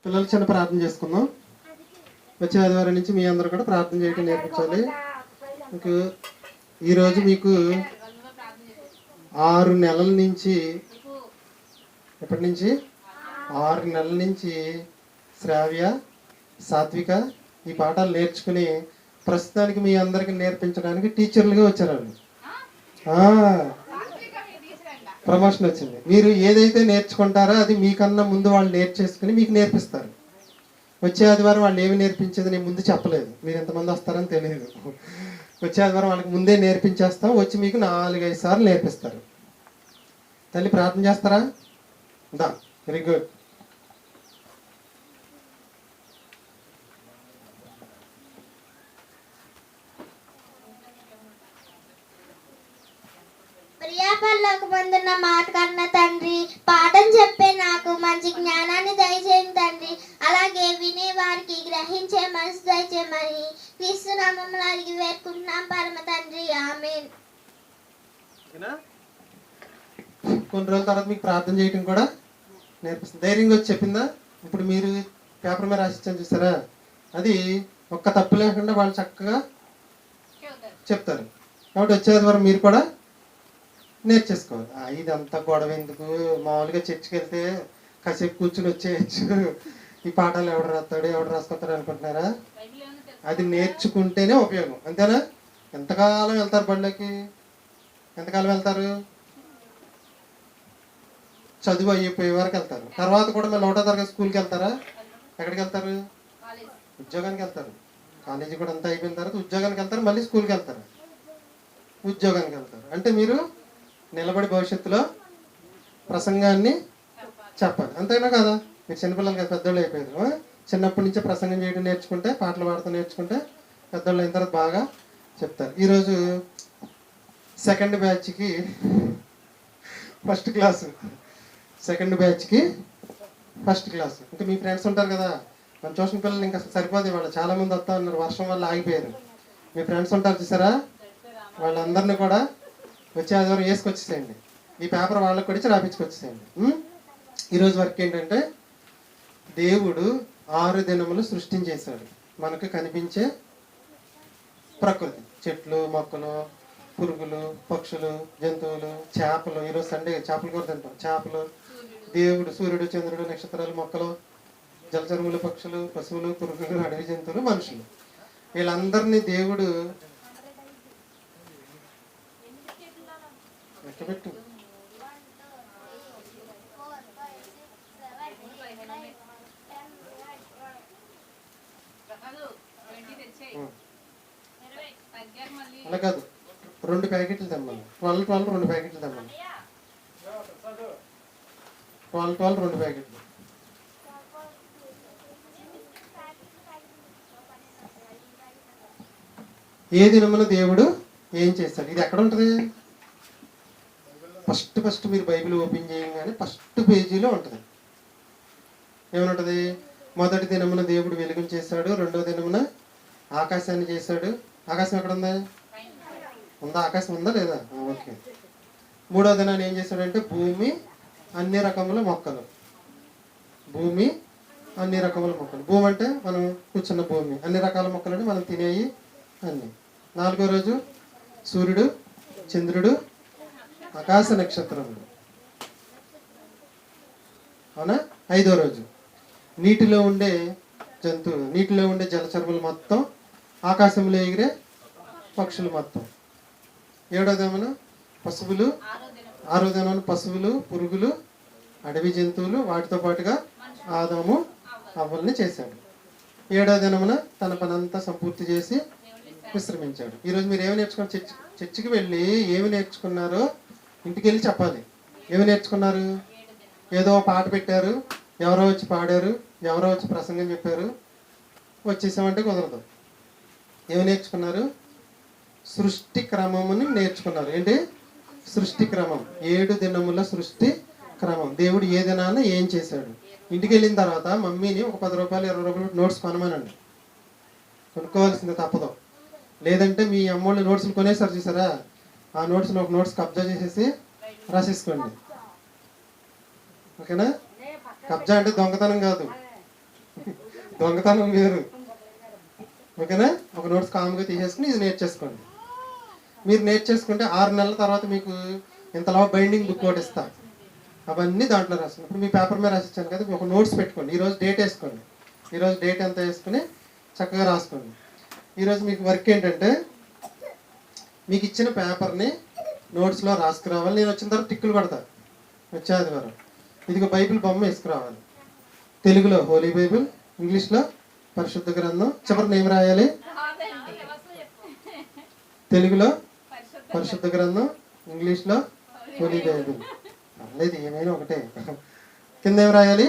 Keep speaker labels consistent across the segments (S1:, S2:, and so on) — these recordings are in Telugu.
S1: పిల్లలు చిన్న ప్రార్థన చేసుకుందాం. వచ్చే ఆదివారం నుంచి మీ అందరూ కూడా ప్రార్థన చేయడం నేర్పించాలి. మీకు ఈరోజు మీకు 6 నెలల నుంచి, ఎప్పటి నుంచి 6 నెలల నుంచి శ్రావ్య, సాత్విక ఈ పాఠాలు నేర్చుకుని ప్రస్తుతానికి మీ అందరికి నేర్పించడానికి టీచర్లుగా వచ్చారు. ప్రమోషన్ వచ్చింది. మీరు ఏదైతే నేర్చుకుంటారో అది మీకన్నా ముందు వాళ్ళు నేర్చేసుకుని మీకు నేర్పిస్తారు. వచ్చే ఆదివారం వాళ్ళు ఏమి నేర్పించేది నేను ముందు చెప్పలేదు, మీరు ఎంతమంది వస్తారని తెలియదు. వచ్చే ఆదివారం వాళ్ళకి ముందే నేర్పించేస్తాం, వచ్చి మీకు 4-5 సార్లు నేర్పిస్తారు. తల్లి ప్రార్థన చేస్తారా? దా, వెరీ గుడ్.
S2: ప్రియాపరలోకమందున్న మాట కన్న తండ్రి, పాఠం చెప్పే నాకు మంచి జ్ఞానాన్ని దయచేయండి తండ్రి. అలాగే వినే వారికి గ్రహించే మనసు దయచేయమని క్రీస్తు నామములో అడిగి వేడుకుంటున్నాం పరమ తండ్రి, ఆమేన్.
S1: కొన్ని రోజుల తర్వాత మీకు ప్రార్థన చేయడం కూడా నేర్పిస్తుంది. ధైర్యంగా వచ్చి చెప్పిందా? ఇప్పుడు మీరు పేపర్ మీద రాసిచ్చాను చూసారా, అది ఒక్క తప్పు లేకుండా వాళ్ళు చక్కగా చెప్తారు. కాబట్టి వచ్చే ఆదివారం మీరు కూడా నేర్చేసుకోవాలి. ఇదంతా గొడవ ఎందుకు, మామూలుగా చర్చికి వెళ్తే కాసేపు కూర్చుని వచ్చేయచ్చు, ఈ పాఠాలు ఎవడు రాస్తాడు ఎవడు రాసుకొస్తాడు అనుకుంటున్నారా? అది నేర్చుకుంటేనే ఉపయోగం, అంతేనా? ఎంతకాలం వెళ్తారు బళ్ళకి? ఎంతకాలం వెళ్తారు? చదువు అయిపోయే వరకు వెళ్తారు. తర్వాత కూడా మళ్ళీ 1వ తరగతి స్కూల్కి వెళ్తారా? ఎక్కడికి వెళ్తారు? ఉద్యోగానికి వెళ్తారు. కాలేజీ కూడా అంతా అయిపోయిన తర్వాత ఉద్యోగానికి వెళ్తారు, మళ్ళీ స్కూల్కి వెళ్తారు, ఉద్యోగానికి వెళ్తారు. అంటే మీరు నిలబడి భవిష్యత్తులో ప్రసంగాన్ని చెప్పాలి, అంతేనా కదా? మీరు చిన్నపిల్లలు కదా, పెద్దోళ్ళు అయిపోయారు. చిన్నప్పటి నుంచే ప్రసంగం చేయడం నేర్చుకుంటే, పాటలు పాడటం నేర్చుకుంటే పెద్దోళ్ళు అయిన తర్వాత బాగా చెప్తారు. ఈరోజు సెకండ్ బ్యాచ్కి ఫస్ట్ క్లాసు, సెకండ్ బ్యాచ్కి ఫస్ట్ క్లాసు. ఇంకా మీ ఫ్రెండ్స్ ఉంటారు కదా, మన ట్యూషన్ పిల్లలు ఇంకా సరిపోదు, వాళ్ళు చాలామంది వస్తా ఉన్నారు, వర్షం వల్ల ఆగిపోయారు. మీ ఫ్రెండ్స్ ఉంటారు చూసారా, వాళ్ళందరినీ కూడా వచ్చే ఆదివారం వేసుకొచ్చేసేయండి. ఈ పేపర్ వాళ్ళకి కూడా రాపించుకొచ్చేసేయండి. ఈరోజు వర్క్ ఏంటంటే, దేవుడు 6 దినములు సృష్టించేశాడు. మనకు కనిపించే ప్రకృతి, చెట్లు, మొక్కలు, పురుగులు, పక్షులు, జంతువులు, చేపలు. ఈరోజు సండే చేపలు కూడా తింటాం. చేపలు, దేవుడు, సూర్యుడు, చంద్రుడు, నక్షత్రాలు, మొక్కలు, జలచరువులు, పక్షులు, పశువులు, పురుగులు, అడవి జంతువులు, మనుషులు, వీళ్ళందరినీ దేవుడు లెక్కపెట్టు. అలా కాదు, 2 ప్యాకెట్లు తెమ్మని, 12 2 ప్యాకెట్లు తెమ్మని, 12 2 ప్యాకెట్లు. ఏ దినమున దేవుడు ఏం చేస్తాడు? ఇది ఎక్కడ ఉంటుంది? ఫస్ట్ మీరు బైబిల్ ఓపెన్ చేయగానే ఫస్ట్ పేజీలో ఉంటుంది. ఏమనుంటుంది? మొదటి దినమున దేవుడు వెలుగును చేశాడు, 2వ దినమున ఆకాశాన్ని చేశాడు. ఆకాశం ఎక్కడ ఉందా? ఉందా? ఆకాశం ఉందా లేదా? ఓకే. 3వ దినాన్ని ఏం చేశాడంటే భూమి, అన్ని రకముల మొక్కలు. భూమి, అన్ని రకముల మొక్కలు. భూమి అంటే మనం కూర్చున్న భూమి, అన్ని రకాల మొక్కలు అంటే మనం తినేవి అన్ని. 4వ రోజు సూర్యుడు, చంద్రుడు, ఆకాశ నక్షత్రములు, అవునా? 5వ రోజు నీటిలో ఉండే జంతువులు, నీటిలో ఉండే జలచరువులు మొత్తం, ఆకాశంలో ఎగిరే పక్షులు మొత్తం. 7వ దినమున పశువులు, 6వ దినమున పశువులు, పురుగులు, అడవి జంతువులు, వాటితో పాటుగా ఆదాము అవ్వల్ని చేశాడు. 7వ దినమున తన పనంతా సంపూర్తి చేసి విశ్రమించాడు. ఈరోజు మీరు ఏమి నేర్చుకున్నారు? చర్చికి వెళ్ళి ఏమి నేర్చుకున్నారో ఇంటికి వెళ్ళి చెప్పాలి. ఏమి నేర్చుకున్నారు? ఏదో పాట పెట్టారు, ఎవరో వచ్చి పాడారు, ఎవరో వచ్చి ప్రసంగం చెప్పారు, వచ్చేసామంటే కుదరదు. ఏమి నేర్చుకున్నారు? సృష్టి క్రమముని నేర్చుకున్నారు. ఏంటి? సృష్టి క్రమం. 7 దినముల సృష్టి క్రమం. దేవుడు ఏ దినాన ఏం చేశాడు. ఇంటికి వెళ్ళిన తర్వాత మమ్మీని ఒక 10 రూపాయలు 20 రూపాయలు నోట్స్ కొనమనండి, కొనుక్కోవాల్సిందే, తప్పదు. లేదంటే మీ అమ్మోళ్ళు నోట్స్లు కొనేసారు చూసారా, ఆ నోట్స్ని ఒక నోట్స్ కబ్జా చేసేసి రాసేసుకోండి. ఓకేనా? కబ్జా అంటే దొంగతనం కాదు, దొంగతనం వేరు. ఓకేనా? ఒక నోట్స్ కామ్గా తీసేసుకుని ఇది నేర్చేసుకోండి. మీరు నేర్చేసుకుంటే 6 నెలల తర్వాత మీకు ఇంతలా బైండింగ్ బుక్ ఒకటి ఇస్తా, అవన్నీ దాంట్లో రాసుకోండి. ఇప్పుడు మీ పేపర్ మీద రాసిచ్చాను కదా, ఒక నోట్స్ పెట్టుకోండి. ఈరోజు డేట్ వేసుకోండి. ఈరోజు డేట్ ఎంత వేసుకుని చక్కగా రాసుకోండి. ఈరోజు మీకు వర్క్ ఏంటంటే మీకు ఇచ్చిన పేపర్ని నోట్స్లో రాసుకురావాలి. నేను వచ్చిన తర్వాత టిక్కులు పడతా. వచ్చే ఆదివారం ఇదిగో బైబిల్ బొమ్మ వేసుకురావాలి. తెలుగులో హోలీ బైబిల్, ఇంగ్లీష్లో పరిశుద్ధ గ్రంథం. చివరిని ఏం రాయాలి? తెలుగులో పరిశుద్ధ గ్రంథం, ఇంగ్లీష్లో హోలీ బైబిల్. లేదు, ఏమైనా ఒకటే. కింద ఏం రాయాలి?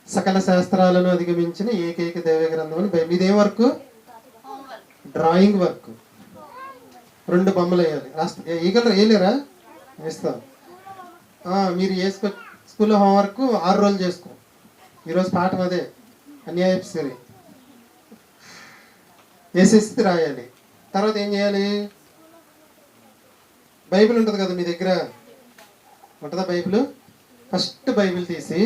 S1: సకల శాస్త్రాలను అధిగమించిన ఏకైక దైవ గ్రంథం అని బైబిల్. ఇదేం వర్క్? Drawing work. 2 బొమ్మలు వేయాలి. రాస్తా వేయలేరా? వేస్తాం. మీరు వేసుకో. స్కూల్లో హోంవర్క్ 6 రోజులు చేసుకో. ఈరోజు పాఠం అదే, అన్యాయపు సిరి వేసేసి రాయాలి. తర్వాత ఏం చేయాలి? బైబిల్ ఉంటుంది కదా మీ దగ్గర, ఉంటుందా బైబిల్? ఫస్ట్ బైబిల్ తీసి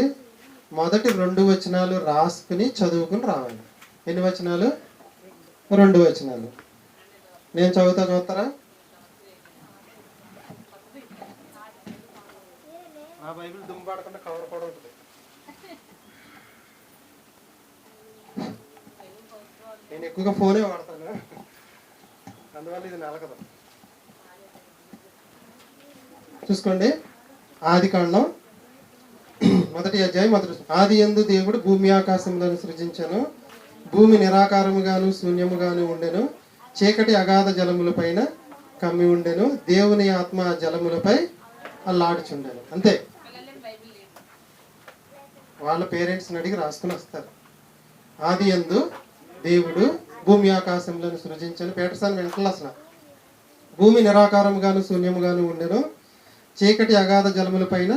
S1: మొదటి 2 వచనాలు రాసుకుని చదువుకుని రావాలి. ఎన్ని వచనాలు? 2 వచనాలు. నేను చదువుతా, చూస్తారా? ఆ బైబిల్ దుమ్ము పడకుండా కవర్ కూడా ఉంటుంది. నేను ఎక్కువగా ఫోనే వాడతాను, అందువల్ల ఇది నలకదు. చూసుకోండి. ఆదికాండం 1వ అధ్యాయం 1వ వచనం. ఆది యందు దేవుడు భూమి ఆకాశములను సృజించెను. భూమి నిరాకారముగాను శూన్యముగాను ఉండెను. చీకటి అగాధ జలముల పైన కమ్మి ఉండెను. దేవుని ఆత్మ జలములపై అల్లాడుచుండెను. అంతే. వాళ్ళ పేరెంట్స్ని అడిగి రాసుకుని వస్తారు. ఆది యందు దేవుడు భూమి ఆకాశములను సృజించెను. పేటర్సన్ వెంటనే అసలు భూమి నిరాకారముగాను శూన్యముగాను ఉండెను. చీకటి అగాధ జలముల పైన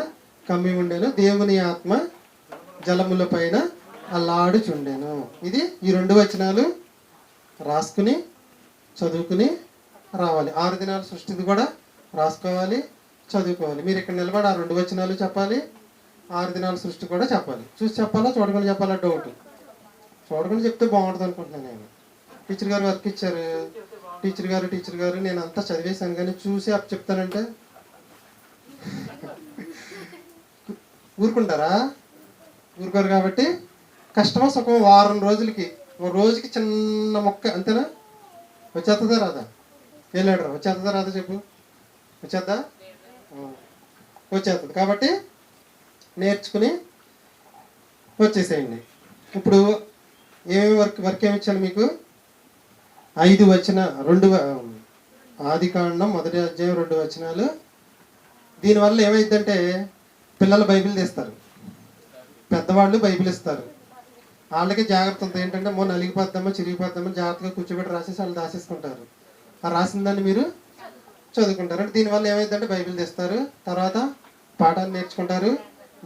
S1: కమ్మి ఉండెను. దేవుని ఆత్మ జలముల పైన అల్లాడుచుండెను. ఇది ఈ 2 వచనాలు రాసుకుని చదువుకుని రావాలి. 6 దినాల సృష్టిది కూడా రాసుకోవాలి, చదువుకోవాలి. మీరు ఇక్కడ నిలబడి ఆ 2 వచనాలు చెప్పాలి, 6 దినాల సృష్టి కూడా చెప్పాలి. చూసి చెప్పాలా, చూడకుండా చెప్పాలా? డౌట్. చూడకుండా చెప్తే బాగుంటుంది అనుకుంటున్నాను నేను. టీచర్ గారు వర్క్ ఇచ్చారు. టీచర్ గారు నేను అంతా చదివేశాను కానీ చూసి అప్పు చెప్తానంటే ఊరుకుంటారా? ఊరుకోరు. కాబట్టి కష్టమో సుఖమో వారం రోజులకి, ఒక రోజుకి చిన్న మొక్క, అంతేనా? వచ్చేస్తుందా రాదా? వెళ్ళాడు రా, వచ్చేస్తుందా రాదా చెప్పు? వచ్చేద్దా? వచ్చేస్తుంది. కాబట్టి నేర్చుకుని వచ్చేసేయండి. ఇప్పుడు ఏమేమి వర్క్ ఏమి ఇచ్చాను మీకు? 5 ఆదికాండం 1వ అధ్యాయం 2 వచనాలు. దీనివల్ల ఏమైందంటే పిల్లలు బైబిల్ తీస్తారు, పెద్దవాళ్ళు బైబిల్ ఇస్తారు. వాళ్ళకి జాగ్రత్త ఉంటుంది. ఏంటంటే నలిగిపోద్దామో చిరిగిపోద్దామో జాగ్రత్తగా కూర్చోబెట్టి రాసేసి వాళ్ళు దాసేసుకుంటారు. ఆ రాసిన దాన్ని మీరు చదువుకుంటారు. అంటే దీనివల్ల ఏమైందంటే బైబిల్ తీస్తారు, తర్వాత పాఠాలు నేర్చుకుంటారు.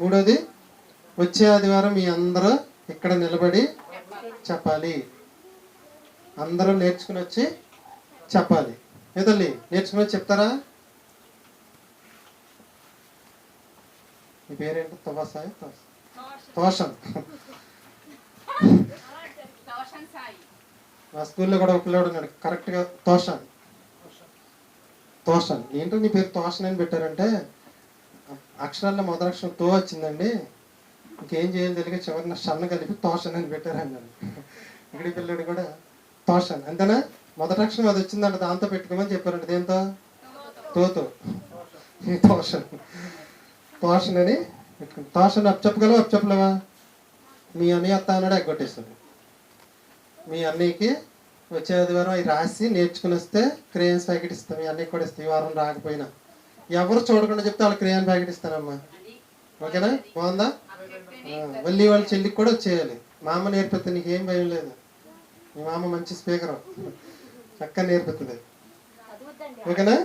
S1: 3వది, వచ్చే ఆదివారం మీ అందరూ ఇక్కడ నిలబడి చెప్పాలి. అందరూ నేర్చుకుని వచ్చి చెప్పాలి. ఏదల్లి నేర్చుకుని వచ్చి చెప్తారా? మీ పేరేంటి? తోషాయ్? తోషన్. మా స్కూల్లో కూడా ఒక పిల్లవాడు ఉన్నాడు కరెక్ట్గా తోషన్. ఏంటో నీ పేరు తోషన్ అని పెట్టారంటే అక్షరాల్లో మొదటి అక్షరం తో వచ్చిందండి, ఇంకేం చేయాలి తెలియక చివరిన షన్ను కలిపి తోషన్ అని పెట్టారన్నాడు. ఇక్కడ పిల్లడు కూడా తోషన్. అంతేనా? మొదటి అక్షరం అది వచ్చిందంట, దాంతో పెట్టుకోమని చెప్పారంట. దేంతో? తోతో. తోషన్ అని పెట్టుకుంది. తోషన్ అప్పచెప్పగలవా? అప్పచెప్పలేవా? మీ అన్నయ్య అత్త అన్నాడు, ఎగ్గొట్టేస్తాడు. మీ అన్నయ్యకి వచ్చే ఆదివారం అవి రాసి నేర్చుకుని వస్తే క్రేయన్స్ ప్యాకెట్ ఇస్తాం. మీ అన్నయ్యకి కూడా ఇస్తాం. ఈ వారం రాకపోయినా ఎవరు చూడకుండా చెప్తే వాళ్ళు క్రేయాన్ ప్యాకెట్ ఇస్తానమ్మా. ఓకేనా? బాగుందా? మళ్ళీ వాళ్ళ చెల్లికి కూడా వచ్చేయాలి. మా అమ్మ నేర్పిస్తే నీకేం భయం లేదు. మీ మా అమ్మ మంచి స్పీకర్, చక్కగా నేర్పుతుంది. ఓకేనా?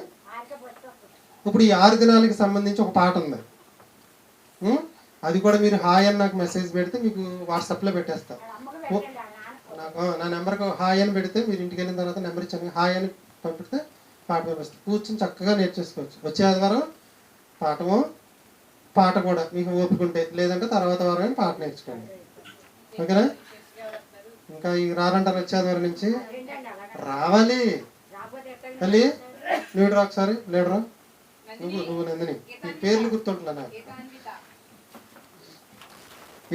S1: ఇప్పుడు ఈ 6 దినాలకి సంబంధించి ఒక పాట ఉంది. అది కూడా మీరు హాయ్ అని నాకు మెసేజ్ పెడితే మీకు వాట్సాప్లో పెట్టేస్తా. నా నెంబర్కి హాయ్ అని పెడితే మీరు ఇంటికి వెళ్ళిన తర్వాత నెంబర్ ఇచ్చాను, హాయ్ అని పంపిస్తే పాట పంపిస్తాను. కూర్చొని చక్కగా నేర్చేసుకోవచ్చు. వచ్చే ఆదివారం పాట కూడా మీకు ఓపుకుంటే, లేదంటే తర్వాత వారం పాట నేర్చుకోండి. ఓకేనా? ఇంకా ఈ రారంటారు వచ్చే ఆదివారం నుంచి రావాలి. తల్లి లీడర్ ఒకసారి లీడరు నువ్వు నందిని ఈ పేర్లు గుర్తుంటున్నా నాకు.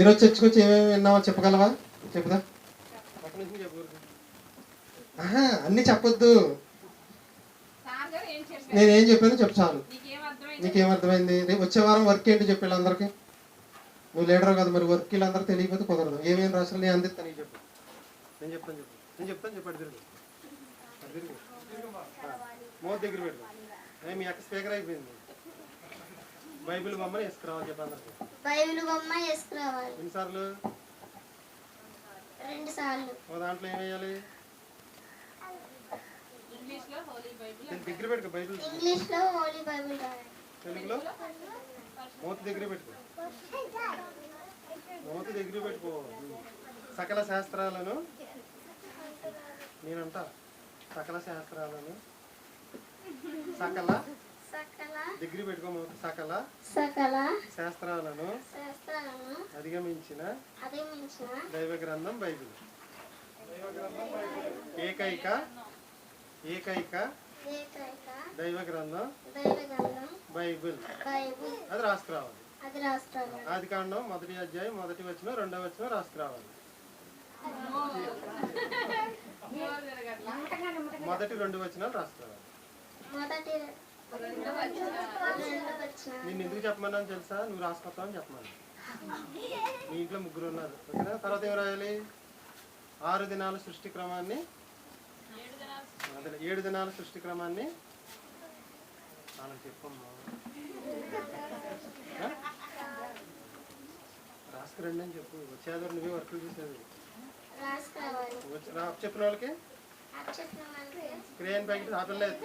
S1: ఈరోజు చర్చకొచ్చి ఏమేమి విన్నావో చెప్పగలవా? చెప్పుదా. అన్ని చెప్పొద్దు, నేనేం చెప్పాను చెప్పు చాలు. నీకేమర్థమైంది? రేపు వచ్చే వారం వర్క్ ఏంటి చెప్పి వీళ్ళందరికీ. నువ్వు లీడర్ కదా, మరి వర్క్ వీళ్ళందరూ తెలియకపోతే కుదరదు. ఏమేమి రాశారు నేను అందిస్తాను, నీకు చెప్పు. నేను చెప్తాను చెప్పాడు తిరుగు మోత దగ్గర పెట్టు. మీ అక్క స్పీకర్ అయిపోయింది. బైబిల్ బొమ్మ వేసుకురావాలి చెప్పి అందరికి.
S2: బైబిల్ బొమ్మ వేసుకురావాలి.
S1: ఎన్నిసార్లు?
S2: 2 సార్లు.
S1: ఓ దాంట్లో ఏం వేయాలి? దగ్గర పెట్టుకో బైబిల్.
S2: ఇంగ్లీష్ లో హోలీ బైబిల్ రాయాలి.
S1: తెలుగులో మోత దగ్గర పెట్టుకో. మోత దగ్గర పెట్టుకో. సకల శాస్త్రాలను నేనంట సకల శాస్త్రాలను సకల దగ్గర పెట్టుకో. సకల శాస్త్రాలను అధిగమించిన దైవ గ్రంథం బైబిల్. ఏకైక దైవ గ్రంథం బైబిల్. అది రాసుకురావాలి. ఆదికాండం 1వ అధ్యాయం 1వ వచనం 2వ వచనం రాసుకురావాలి. మొదటి 2 వచనాలు రాసుకురావాలి. నేను ఎందుకు చెప్పమన్నాను తెలుసా? నువ్వు రాసుకొస్తావని చెప్పమన్నా. మీ ఇంట్లో 3 ఉన్నారు. ఓకేనా? తర్వాత ఏం రాయాలి? 6 దినాల సృష్టి క్రమాన్ని 7 దినాల సృష్టి క్రమాన్ని అలా చెప్పమ్మా. రాసుకురండి అని చెప్పు. వచ్చేదో నువ్వే వర్కులు చూసేది. చెప్పిన వాళ్ళకి క్రేన్ ప్యాకెట్ ఆపలేదు.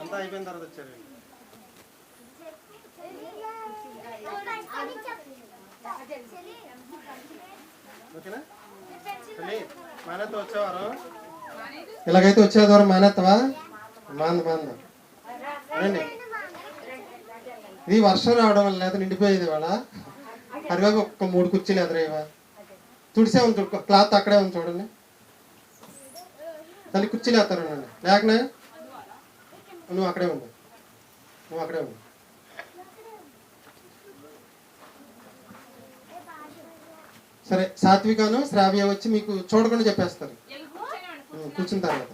S1: అంతా అయిపోయిన తర్వాత వచ్చారు. ఓకేనా? మానేత్త వచ్చేవారు ఇలాగైతే వచ్చేవారు. మానేత్తవా? మాంద ఇది వర్షం రావడం వల్ల లేదా నిండిపోయేది. వాళ్ళ అరివాకు ఒక్క 3 కుర్చీలు ఎదురేవా. తుడిసే ఉంది క్లాత్ అక్కడే ఉంది చూడండి. తల్లి కుర్చీలు వేస్తారు లేకనే. నువ్వు అక్కడే ఉండు. సరే, సాత్వికాను శ్రావ్య వచ్చి మీకు చూడకుండా చెప్పేస్తారు. కూర్చున్న తర్వాత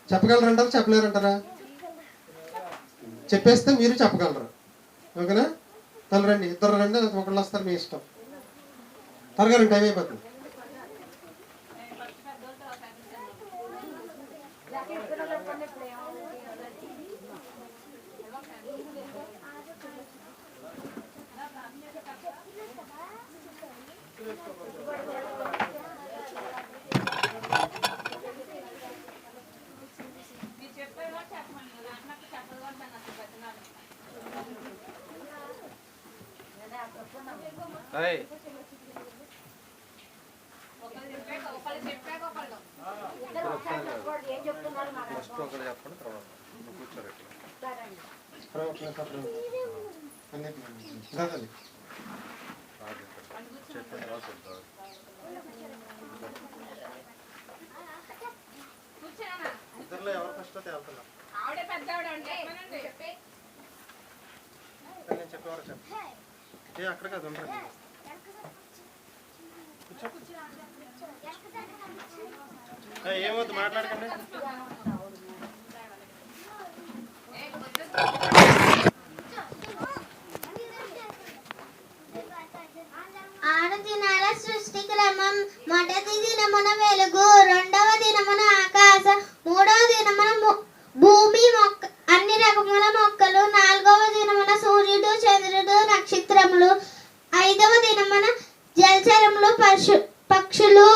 S1: చెప్పగలరంటారా చెప్పలేరంటారా? చెప్పేస్తే మీరు చెప్పగలరు. ఓకేనా? తల్లి రండి, 2 రండి, ఒకళ్ళు వస్తారు, మీ ఇష్టం. త్వరగా రండి, టైం అయిపోతుంది. ఇద్దరులో ఎవరు ఫస్ట్ తేలుతున్నా? నేను చెప్పేవారు చెప్పు. అక్కడ కాదు ఉంటాను. ఏమవుతుంది మాట్లాడకండి.
S2: ఆరు దినాల సృష్టి క్రమం. మొదటి దినమున వెలుగు, 2వ దినమున ఆకాశం, 3వ దినమున భూమి అన్ని రకముల మొక్కలు, 4వ దినమున సూర్యుడు చంద్రుడు నక్షత్రములు, 5వ దినమున జలచరములు పక్షులు,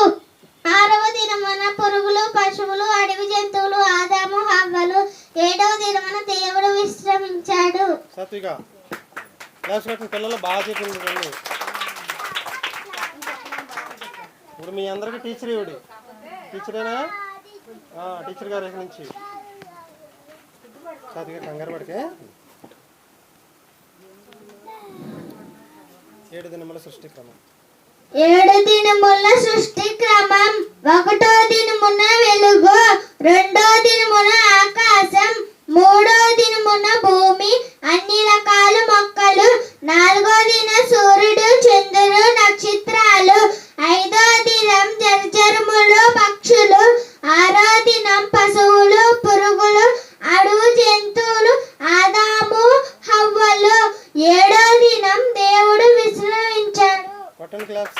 S2: 6వ దినమున పురుగులు పశువులు అడవి జంతువులు ఆదాము హవ్వలు, 7వ దినమున దేవుడు విశ్రమించాడు.
S1: సాత్విక పిల్లలు బాగా చెప్పింది. ఇప్పుడు మీ అందరికి టీచర్ ఇవ్వడు. టీచరేనా? టీచర్ గారి నుంచి సాత్విక కంగారు పడితే 7 దినముల సృష్టి క్రమం.
S2: ఏడు దినముల సృష్టి క్రమం. ఒకటో దినమున వెలుగు, రెండో దినమున ఆకాశం, మూడో దినమున భూమి, అన్ని రకాల మొక్కలు, నాలుగో దిన సూర్యుడు, చంద్రుడు, నక్షత్రాలు, ఐదో దినం జలచరములు, పక్షులు, ఆరో దినం పశువులు, పురుగులు, అడవు జంతువులు, ఆదాము హవ్వలు. ఏడో దినం దేవుడు విశ్రమించాడు.
S1: క్లాస్